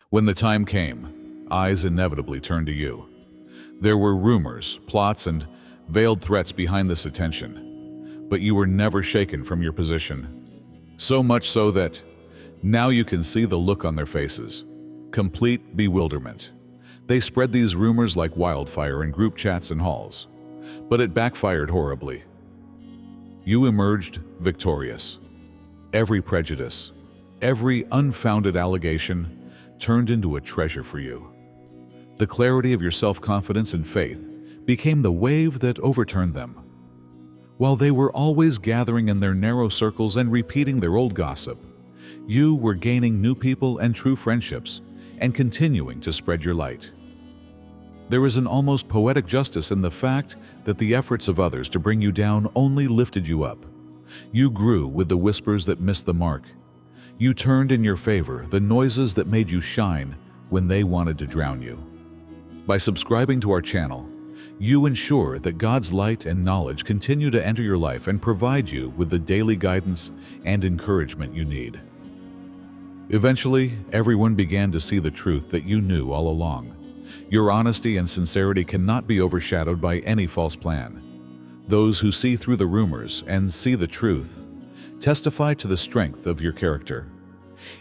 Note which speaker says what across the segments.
Speaker 1: When the time came, eyes inevitably turned to you. There were rumors, plots, and veiled threats behind this attention, but you were never shaken from your position. So much so that now you can see the look on their faces. Complete bewilderment. They spread these rumors like wildfire in group chats and halls, but it backfired horribly. You emerged victorious. Every prejudice, every unfounded allegation turned into a treasure for you. The clarity of your self-confidence and faith became the wave that overturned them. While they were always gathering in their narrow circles and repeating their old gossip, you were gaining new people and true friendships and continuing to spread your light. There is an almost poetic justice in the fact that the efforts of others to bring you down only lifted you up. You grew with the whispers that missed the mark. You turned in your favor the noises that made you shine when they wanted to drown you. By subscribing to our channel, you ensure that God's light and knowledge continue to enter your life and provide you with the daily guidance and encouragement you need. Eventually, everyone began to see the truth that you knew all along. Your honesty and sincerity cannot be overshadowed by any false plan. Those who see through the rumors and see the truth testify to the strength of your character.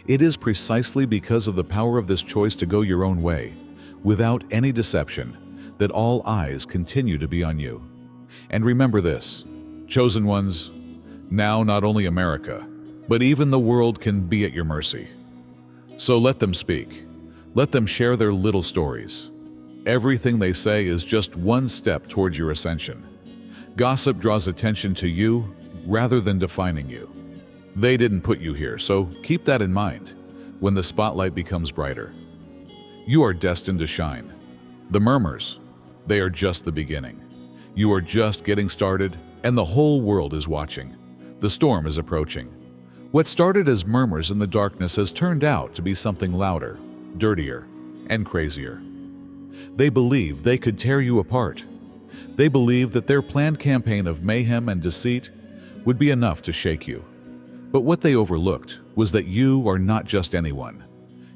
Speaker 1: It is precisely because of the power of this choice to go your own way, without any deception, that all eyes continue to be on you. And remember this, chosen ones, now not only America, but even the world can be at your mercy. So let them speak. Let them share their little stories. Everything they say is just one step towards your ascension. Gossip draws attention to you rather than defining you. They didn't put you here, so keep that in mind when the spotlight becomes brighter. You are destined to shine. The murmurs, they are just the beginning. You are just getting started, and the whole world is watching. The storm is approaching. What started as murmurs in the darkness has turned out to be something louder, dirtier, and crazier. They believed they could tear you apart. They believed that their planned campaign of mayhem and deceit would be enough to shake you. But what they overlooked was that you are not just anyone.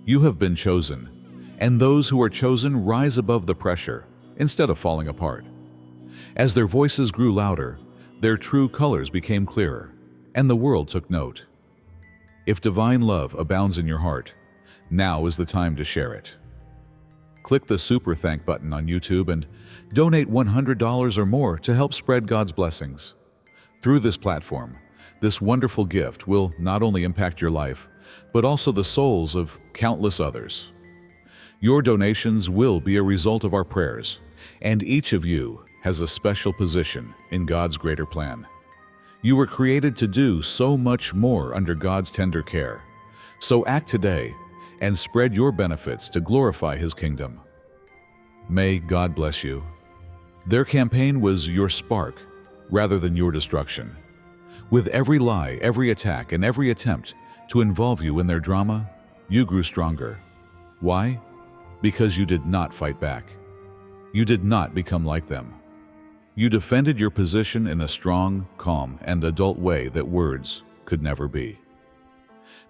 Speaker 1: You have been chosen, and those who are chosen rise above the pressure instead of falling apart. As their voices grew louder, their true colors became clearer, and the world took note. If divine love abounds in your heart, now is the time to share it. Click the Super Thank button on YouTube and donate $100 or more to help spread God's blessings. Through this platform, this wonderful gift will not only impact your life, but also the souls of countless others. Your donations will be a result of our prayers, and each of you has a special position in God's greater plan. You were created to do so much more under God's tender care. So act today and spread your benefits to glorify His kingdom. May God bless you. Their campaign was your spark rather than your destruction. With every lie, every attack, and every attempt to involve you in their drama, you grew stronger. Why? Because you did not fight back. You did not become like them. You defended your position in a strong, calm, and adult way that words could never be.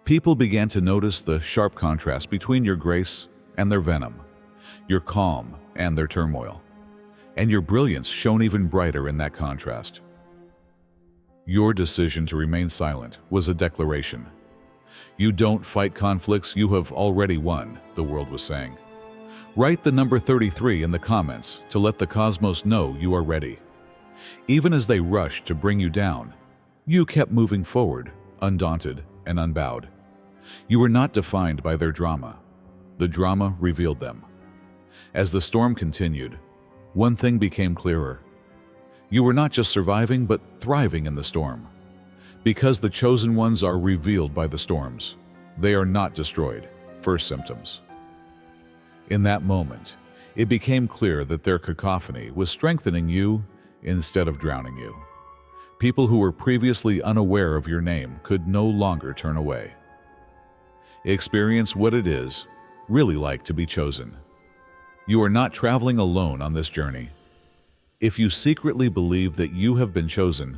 Speaker 1: People began to notice the sharp contrast between your grace and their venom, your calm and their turmoil, and your brilliance shone even brighter in that contrast. Your decision to remain silent was a declaration. You don't fight conflicts, you have already won, the world was saying. Write the number 33 in the comments to let the cosmos know you are ready. Even as they rushed to bring you down, you kept moving forward, undaunted and unbowed. You were not defined by their drama. The drama revealed them. As the storm continued, one thing became clearer. You were not just surviving, but thriving in the storm. Because the chosen ones are revealed by the storms, they are not destroyed. First symptoms. In that moment, it became clear that their cacophony was strengthening you instead of drowning you. People who were previously unaware of your name could no longer turn away. Experience what it is really like to be chosen. You are not traveling alone on this journey. If you secretly believe that you have been chosen,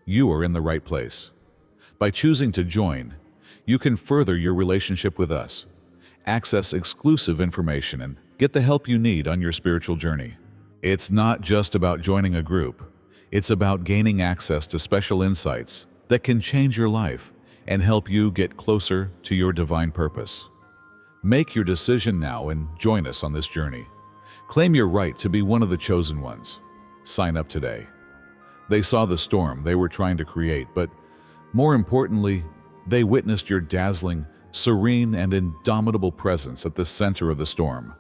Speaker 1: you are in the right place. By choosing to join, you can further your relationship with us, access exclusive information, and get the help you need on your spiritual journey. It's not just about joining a group. It's about gaining access to special insights that can change your life and help you get closer to your divine purpose. Make your decision now and join us on this journey. Claim your right to be one of the chosen ones. Sign up today. They saw the storm they were trying to create, but more importantly, they witnessed your dazzling, serene, and indomitable presence at the center of the storm.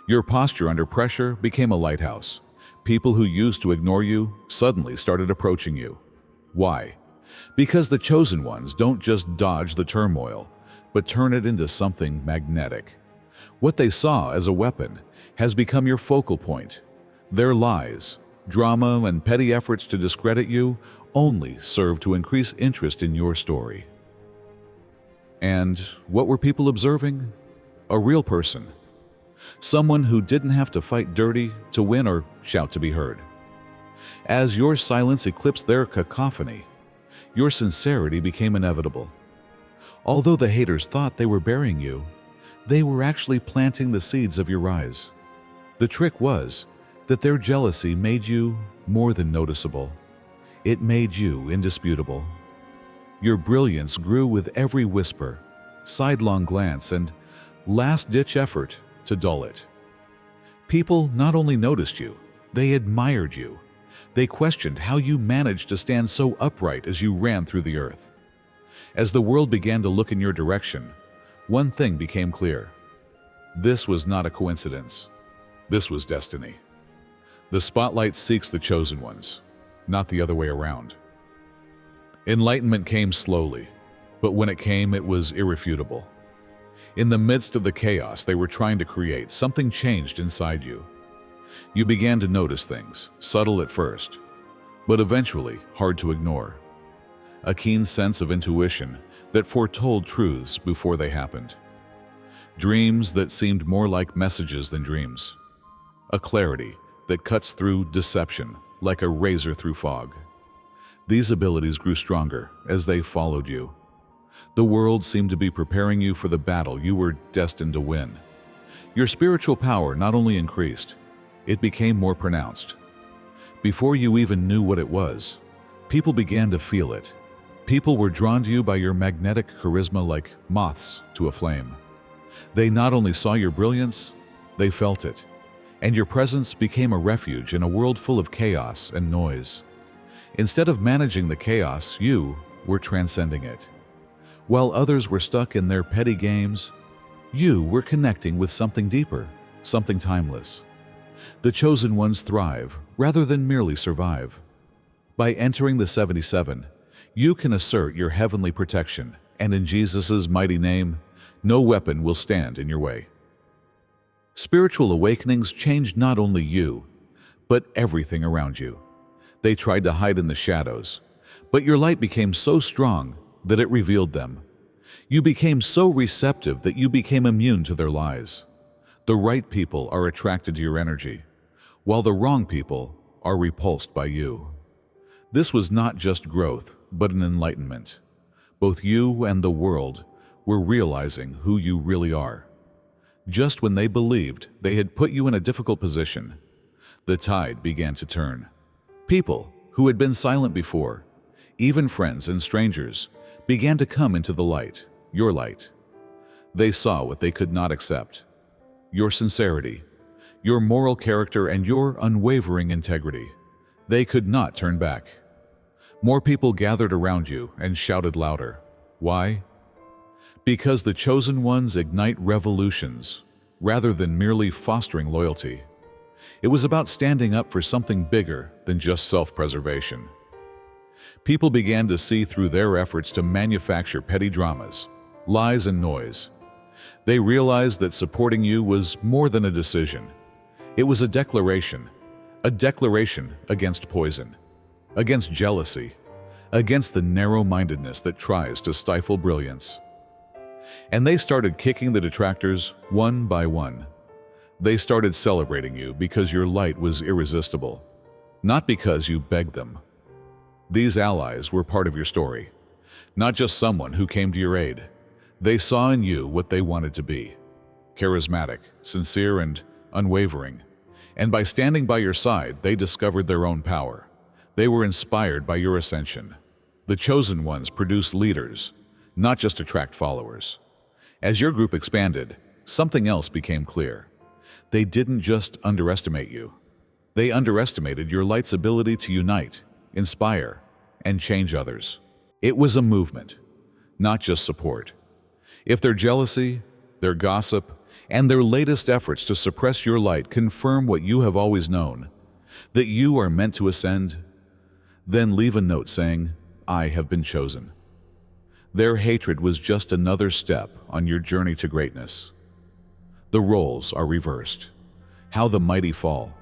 Speaker 1: Your posture under pressure became a lighthouse. People who used to ignore you suddenly started approaching you. Why? Because the chosen ones don't just dodge the turmoil, but turn it into something magnetic. What they saw as a weapon has become your focal point. Their lies, drama, and petty efforts to discredit you only serve to increase interest in your story. And what were people observing? A real person. Someone who didn't have to fight dirty to win or shout to be heard. As your silence eclipsed their cacophony, your sincerity became inevitable. Although the haters thought they were burying you, they were actually planting the seeds of your rise. The trick was that their jealousy made you more than noticeable. It made you indisputable. Your brilliance grew with every whisper, sidelong glance, and last-ditch effort to dull it. People not only noticed you, they admired you. They questioned how you managed to stand so upright as you ran through the earth. As the world began to look in your direction, one thing became clear. This was not a coincidence. This was destiny. The spotlight seeks the chosen ones, not the other way around. Enlightenment came slowly, but when it came, it was irrefutable. In the midst of the chaos they were trying to create, something changed inside you. You began to notice things, subtle at first, but eventually hard to ignore. A keen sense of intuition that foretold truths before they happened. Dreams that seemed more like messages than dreams. A clarity that cuts through deception like a razor through fog. These abilities grew stronger as they followed you. The world seemed to be preparing you for the battle you were destined to win. Your spiritual power not only increased, it became more pronounced. Before you even knew what it was, people began to feel it. People were drawn to you by your magnetic charisma like moths to a flame. They not only saw your brilliance, they felt it, and your presence became a refuge in a world full of chaos and noise. Instead of managing the chaos, you were transcending it. While others were stuck in their petty games, you were connecting with something deeper, something timeless. The chosen ones thrive rather than merely survive. By entering the 77, you can assert your heavenly protection, and in Jesus' mighty name, no weapon will stand in your way. Spiritual awakenings changed not only you, but everything around you. They tried to hide in the shadows, but your light became so strong that it revealed them. You became so receptive that you became immune to their lies. The right people are attracted to your energy, while the wrong people are repulsed by you. This was not just growth, but an enlightenment. Both you and the world were realizing who you really are. Just when they believed they had put you in a difficult position, the tide began to turn. People who had been silent before, even friends and strangers, began to come into the light, your light. They saw what they could not accept: your sincerity, your moral character, and your unwavering integrity. They could not turn back. More people gathered around you and shouted louder. Why? Because the chosen ones ignite revolutions rather than merely fostering loyalty. It was about standing up for something bigger than just self-preservation. People began to see through their efforts to manufacture petty dramas, lies, and noise. They realized that supporting you was more than a decision. It was a declaration against poison, against jealousy, against the narrow-mindedness that tries to stifle brilliance. And they started kicking the detractors one by one. They started celebrating you because your light was irresistible, not because you begged them. These allies were part of your story, not just someone who came to your aid. They saw in you what they wanted to be: charismatic, sincere, and unwavering. And by standing by your side, they discovered their own power. They were inspired by your ascension. The chosen ones produced leaders, not just attract followers. As your group expanded, something else became clear. They didn't just underestimate you. They underestimated your light's ability to unite, inspire, and change others. It was a movement, not just support. If their jealousy, their gossip, and their latest efforts to suppress your light confirm what you have always known, that you are meant to ascend, then leave a note saying, "I have been chosen." Their hatred was just another step on your journey to greatness. The roles are reversed. How the mighty fall.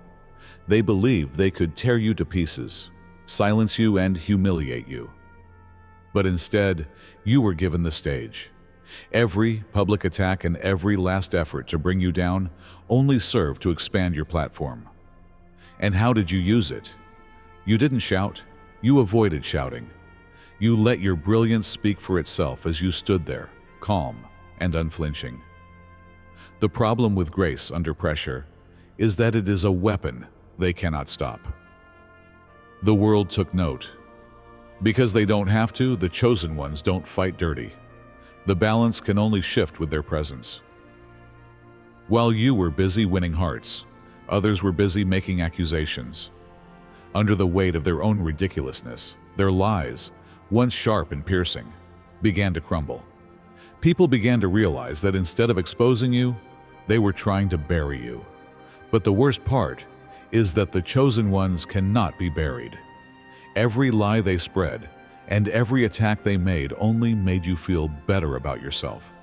Speaker 1: They believed they could tear you to pieces, silence you, and humiliate you. But instead, you were given the stage. Every public attack and every last effort to bring you down only served to expand your platform. And how did you use it? You didn't shout. You avoided shouting. You let your brilliance speak for itself as you stood there, calm and unflinching. The problem with grace under pressure is that it is a weapon they cannot stop. The world took note. Because they don't have to, the chosen ones don't fight dirty. The balance can only shift with their presence. While you were busy winning hearts, others were busy making accusations. Under the weight of their own ridiculousness, their lies, once sharp and piercing, began to crumble. People began to realize that instead of exposing you, they were trying to bury you. But the worst part is that the chosen ones cannot be buried. Every lie they spread and every attack they made only made you feel better about yourself.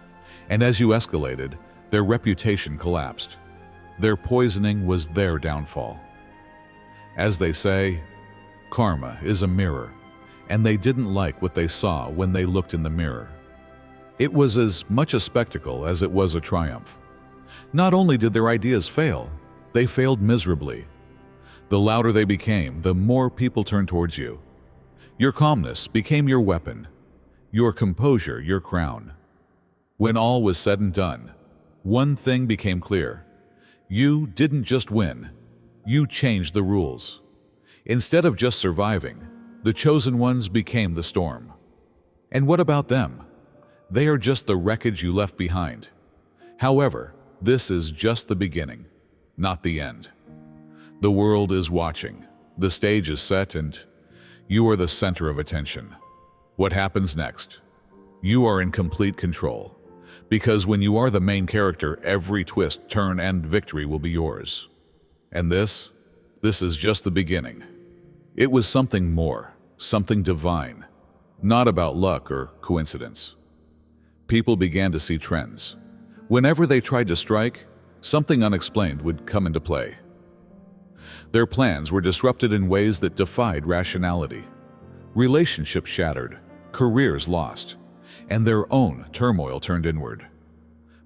Speaker 1: And as you escalated, their reputation collapsed. Their poisoning was their downfall. As they say, karma is a mirror, and they didn't like what they saw when they looked in the mirror. It was as much a spectacle as it was a triumph. Not only did their ideas fail, they failed miserably. The louder they became, the more people turned towards you. Your calmness became your weapon, your composure your crown. When all was said and done, one thing became clear. You didn't just win, you changed the rules. Instead of just surviving, the chosen ones became the storm. And what about them? They are just the wreckage you left behind. However, this is just the beginning, not the end. The world is watching, the stage is set, and you are the center of attention. What happens next? You are in complete control, because when you are the main character, every twist, turn, and victory will be yours. And this is just the beginning. It was something more, something divine, not about luck or coincidence. People began to see trends. Whenever they tried to strike, something unexplained would come into play. Their plans were disrupted in ways that defied rationality. Relationships shattered, careers lost, and their own turmoil turned inward.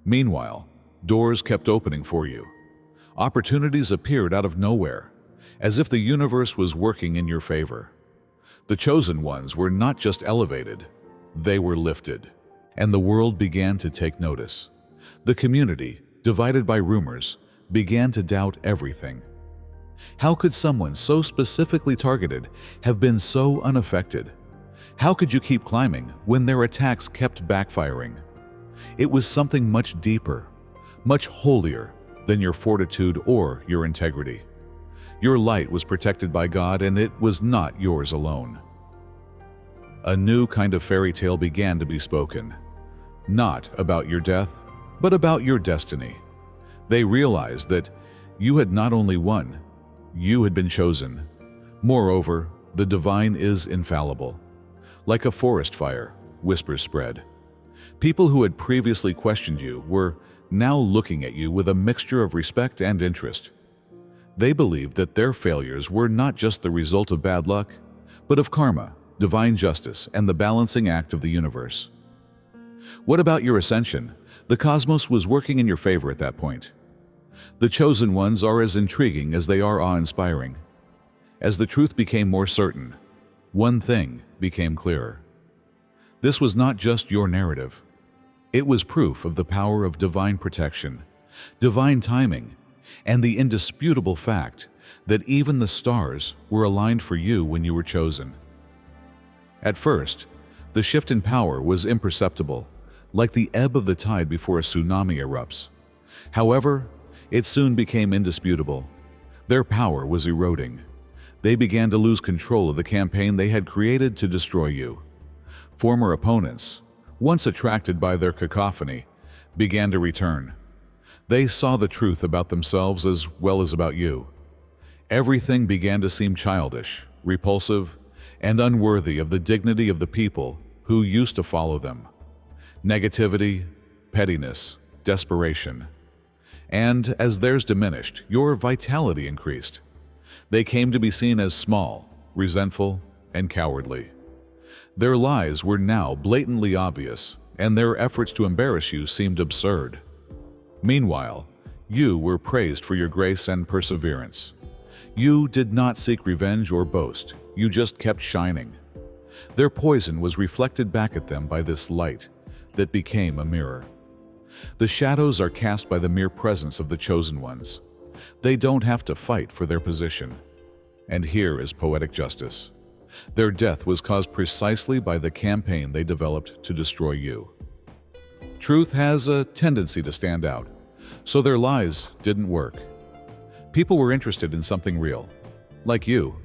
Speaker 1: Meanwhile, doors kept opening for you. Opportunities appeared out of nowhere, as if the universe was working in your favor. The chosen ones were not just elevated, they were lifted, and the world began to take notice. The community, divided by rumors, began to doubt everything. How could someone so specifically targeted have been so unaffected? How could you keep climbing when their attacks kept backfiring? It was something much deeper, much holier than your fortitude or your integrity. Your light was protected by God, and it was not yours alone. A new kind of fairy tale began to be spoken, not about your death, but about your destiny. They realized that you had not only won, you had been chosen. Moreover, the divine is infallible. Like a forest fire, whispers spread. People who had previously questioned you were now looking at you with a mixture of respect and interest. They believed that their failures were not just the result of bad luck, but of karma, divine justice, and the balancing act of the universe. What about your ascension? The cosmos was working in your favor at that point. The chosen ones are as intriguing as they are awe-inspiring. As the truth became more certain, one thing became clearer. This was not just your narrative. It was proof of the power of divine protection, divine timing, and the indisputable fact that even the stars were aligned for you when you were chosen. At first, the shift in power was imperceptible, like the ebb of the tide before a tsunami erupts. However, it soon became indisputable. Their power was eroding. They began to lose control of the campaign they had created to destroy you. Former opponents, once attracted by their cacophony, began to return. They saw the truth about themselves as well as about you. Everything began to seem childish, repulsive, and unworthy of the dignity of the people who used to follow them. Negativity, pettiness, desperation. And as theirs diminished, your vitality increased. They came to be seen as small, resentful, and cowardly. Their lies were now blatantly obvious, and their efforts to embarrass you seemed absurd. Meanwhile, you were praised for your grace and perseverance. You did not seek revenge or boast, you just kept shining. Their poison was reflected back at them by this light that became a mirror. The shadows are cast by the mere presence of the chosen ones. They don't have to fight for their position. And here is poetic justice. Their death was caused precisely by the campaign they developed to destroy you. Truth has a tendency to stand out, so their lies didn't work. People were interested in something real, like you,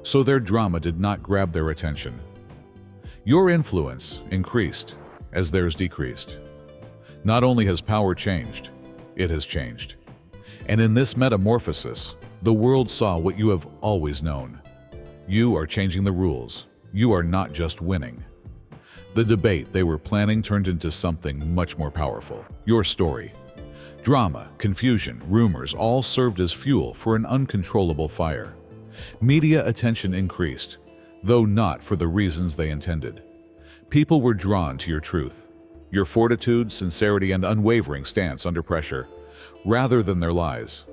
Speaker 1: so their drama did not grab their attention. Your influence increased as theirs decreased. Not only has power changed, it has changed. And in this metamorphosis, the world saw what you have always known. You are changing the rules. You are not just winning. The debate they were planning turned into something much more powerful. Your story. Drama, confusion, rumors all served as fuel for an uncontrollable fire. Media attention increased, though not for the reasons they intended. People were drawn to your truth, your fortitude, sincerity, and unwavering stance under pressure, rather than their lies.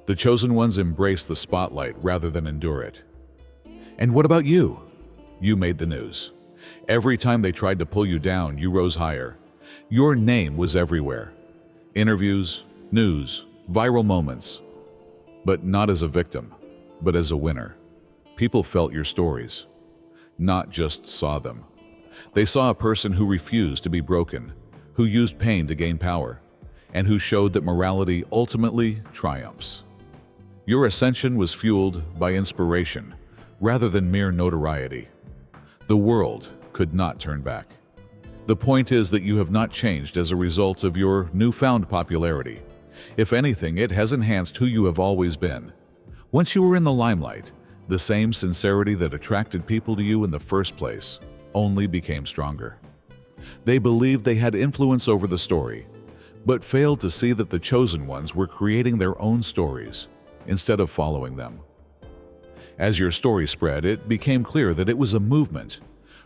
Speaker 1: The chosen ones embraced the spotlight rather than endure it. And what about you? You made the news. Every time they tried to pull you down, you rose higher. Your name was everywhere. Interviews, news, viral moments. But not as a victim, but as a winner. People felt your stories, not just saw them. They saw a person who refused to be broken, who used pain to gain power, and who showed that morality ultimately triumphs. Your ascension was fueled by inspiration rather than mere notoriety. The world could not turn back. The point is that you have not changed as a result of your newfound popularity. If anything, it has enhanced who you have always been. Once you were in the limelight, the same sincerity that attracted people to you in the first place only became stronger. They believed they had influence over the story, but failed to see that the chosen ones were creating their own stories instead of following them. As your story spread, it became clear that it was a movement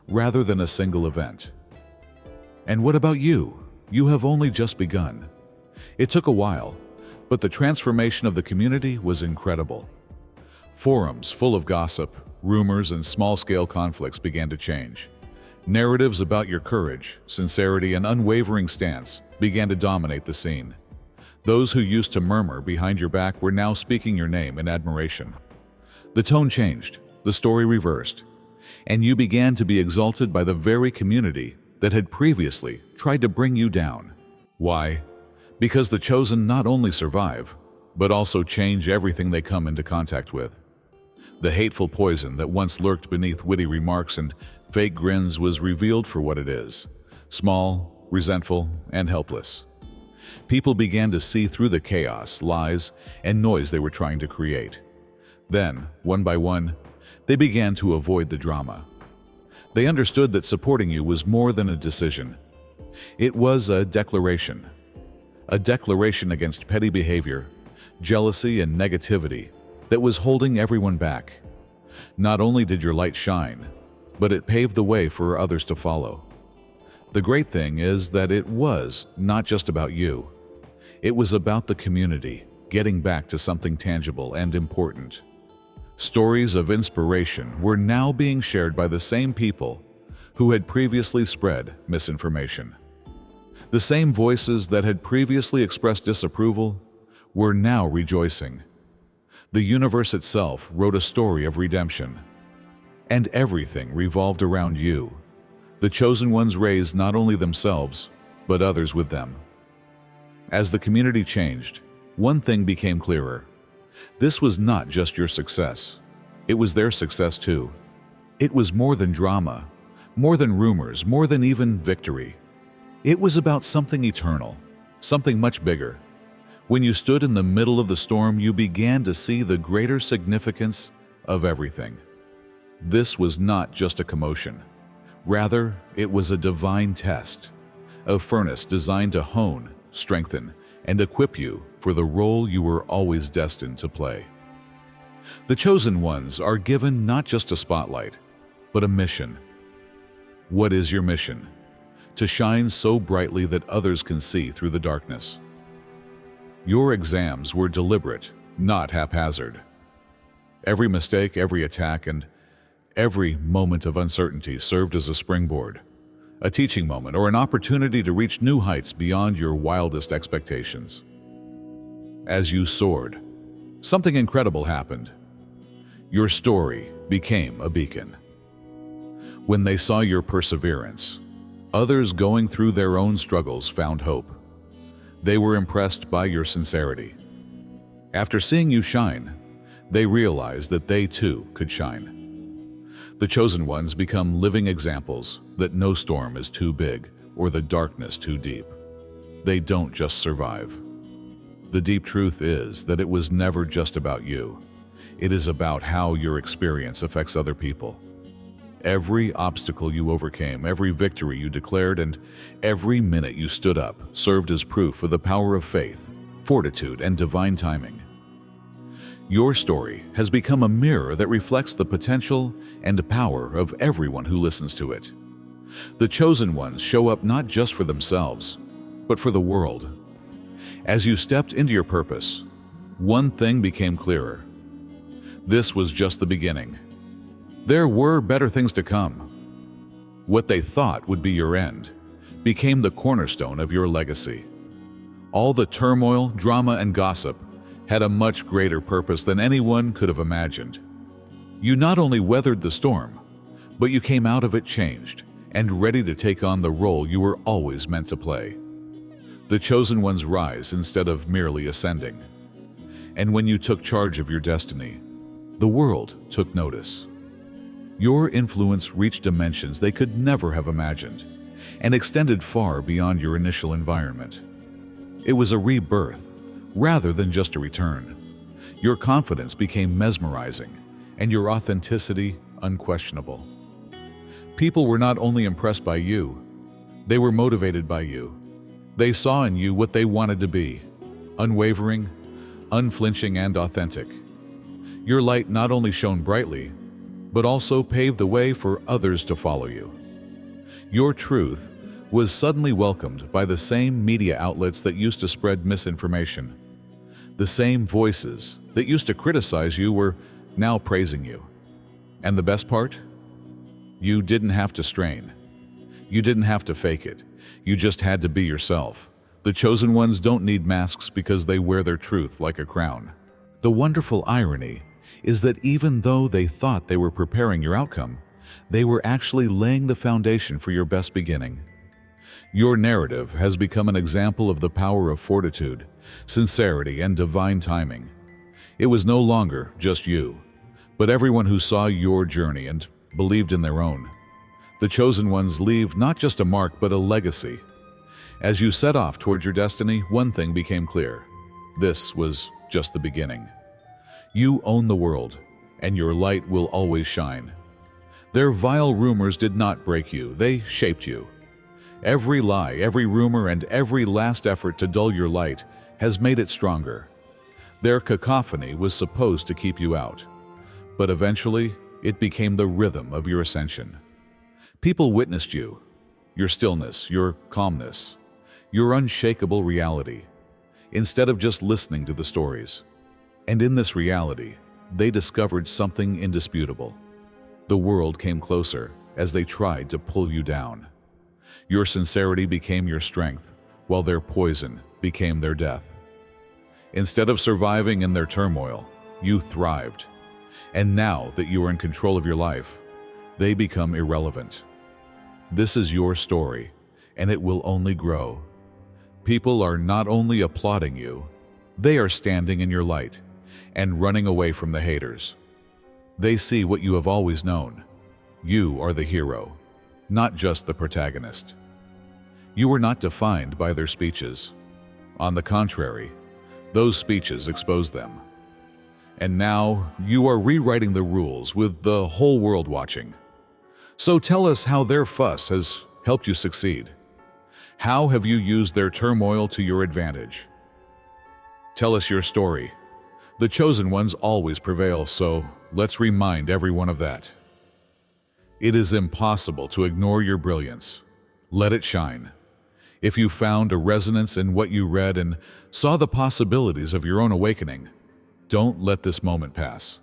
Speaker 1: rather than a single event. And what about you? You have only just begun. It took a while, but the transformation of the community was incredible. Forums full of gossip, rumors, and small-scale conflicts began to change. Narratives about your courage, sincerity, and unwavering stance began to dominate the scene. Those who used to murmur behind your back were now speaking your name in admiration. The tone changed, the story reversed, and you began to be exalted by the very community that had previously tried to bring you down. Why? Because the chosen not only survive, but also change everything they come into contact with. The hateful poison that once lurked beneath witty remarks and fake grins was revealed for what it is: small, resentful, and helpless. People began to see through the chaos, lies, and noise they were trying to create. Then, one by one, they began to avoid the drama. They understood that supporting you was more than a decision. It was a declaration against petty behavior, jealousy, and negativity that was holding everyone back. Not only did your light shine, but it paved the way for others to follow. The great thing is that it was not just about you. It was about the community getting back to something tangible and important. Stories of inspiration were now being shared by the same people who had previously spread misinformation. The same voices that had previously expressed disapproval were now rejoicing. The universe itself wrote a story of redemption, and everything revolved around you. The chosen ones raised not only themselves, but others with them. As the community changed, one thing became clearer. This was not just your success. It was their success too. It was more than drama, more than rumors, more than even victory. It was about something eternal, something much bigger. When you stood in the middle of the storm, you began to see the greater significance of everything. This was not just a commotion. Rather, it was a divine test, a furnace designed to hone, strengthen, and equip you for the role you were always destined to play. The chosen ones are given not just a spotlight, but a mission. What is your mission? To shine so brightly that others can see through the darkness. Your exams were deliberate, not haphazard. Every mistake, every attack, and every moment of uncertainty served as a springboard, a teaching moment, or an opportunity to reach new heights beyond your wildest expectations. As you soared, something incredible happened. Your story became a beacon. When they saw your perseverance, others going through their own struggles found hope. They were impressed by your sincerity. After seeing you shine, they realized that they too could shine. The chosen ones become living examples that no storm is too big or the darkness too deep. They don't just survive. The deep truth is that it was never just about you. It is about how your experience affects other people. Every obstacle you overcame, every victory you declared, and every minute you stood up served as proof of the power of faith, fortitude, and divine timing. Your story has become a mirror that reflects the potential and power of everyone who listens to it. The chosen ones show up not just for themselves, but for the world. As you stepped into your purpose, one thing became clearer. This was just the beginning. There were better things to come. What they thought would be your end became the cornerstone of your legacy. All the turmoil, drama, and gossip had a much greater purpose than anyone could have imagined. You not only weathered the storm, but you came out of it changed and ready to take on the role you were always meant to play. The chosen ones rise instead of merely ascending. And when you took charge of your destiny, the world took notice. Your influence reached dimensions they could never have imagined and extended far beyond your initial environment. It was a rebirth rather than just a return. Your confidence became mesmerizing and your authenticity unquestionable. People were not only impressed by you, they were motivated by you. They saw in you what they wanted to be, unwavering, unflinching, and authentic. Your light not only shone brightly, but also paved the way for others to follow you. Your truth was suddenly welcomed by the same media outlets that used to spread misinformation. The same voices that used to criticize you were now praising you. And the best part? You didn't have to strain. You didn't have to fake it. You just had to be yourself. The chosen ones don't need masks because they wear their truth like a crown. The wonderful irony is that even though they thought they were preparing your outcome, they were actually laying the foundation for your best beginning. Your narrative has become an example of the power of fortitude, sincerity, and divine timing. It was no longer just you, but everyone who saw your journey and believed in their own. The chosen ones leave not just a mark, but a legacy. As you set off towards your destiny, one thing became clear. This was just the beginning. You own the world, and your light will always shine. Their vile rumors did not break you, they shaped you. Every lie, every rumor, and every last effort to dull your light has made it stronger. Their cacophony was supposed to keep you out, but eventually it became the rhythm of your ascension. People witnessed you, your stillness, your calmness, your unshakable reality, instead of just listening to the stories. And in this reality, they discovered something indisputable. The world came closer as they tried to pull you down. Your sincerity became your strength, while their poison became their death. Instead of surviving in their turmoil, you thrived. And now that you are in control of your life, they become irrelevant. This is your story, and it will only grow. People are not only applauding you, they are standing in your light and running away from the haters. They see what you have always known. You are the hero, not just the protagonist. You were not defined by their speeches. On the contrary, those speeches exposed them. And now you are rewriting the rules with the whole world watching. So tell us how their fuss has helped you succeed. How have you used their turmoil to your advantage? Tell us your story. The chosen ones always prevail, so let's remind everyone of that. It is impossible to ignore your brilliance. Let it shine. If you found a resonance in what you read and saw the possibilities of your own awakening, don't let this moment pass.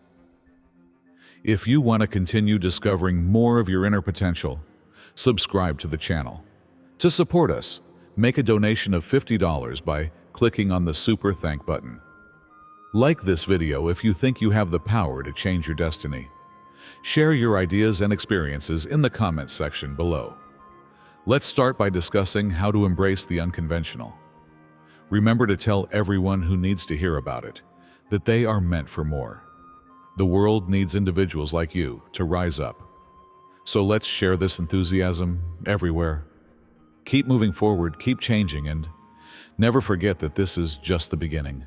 Speaker 1: If you want to continue discovering more of your inner potential, subscribe to the channel. To support us, make a donation of $50 by clicking on the Super Thank button. Like this video if you think you have the power to change your destiny. Share your ideas and experiences in the comments section below. Let's start by discussing how to embrace the unconventional. Remember to tell everyone who needs to hear about it that they are meant for more. The world needs individuals like you to rise up. So let's share this enthusiasm everywhere. Keep moving forward, keep changing, and never forget that this is just the beginning.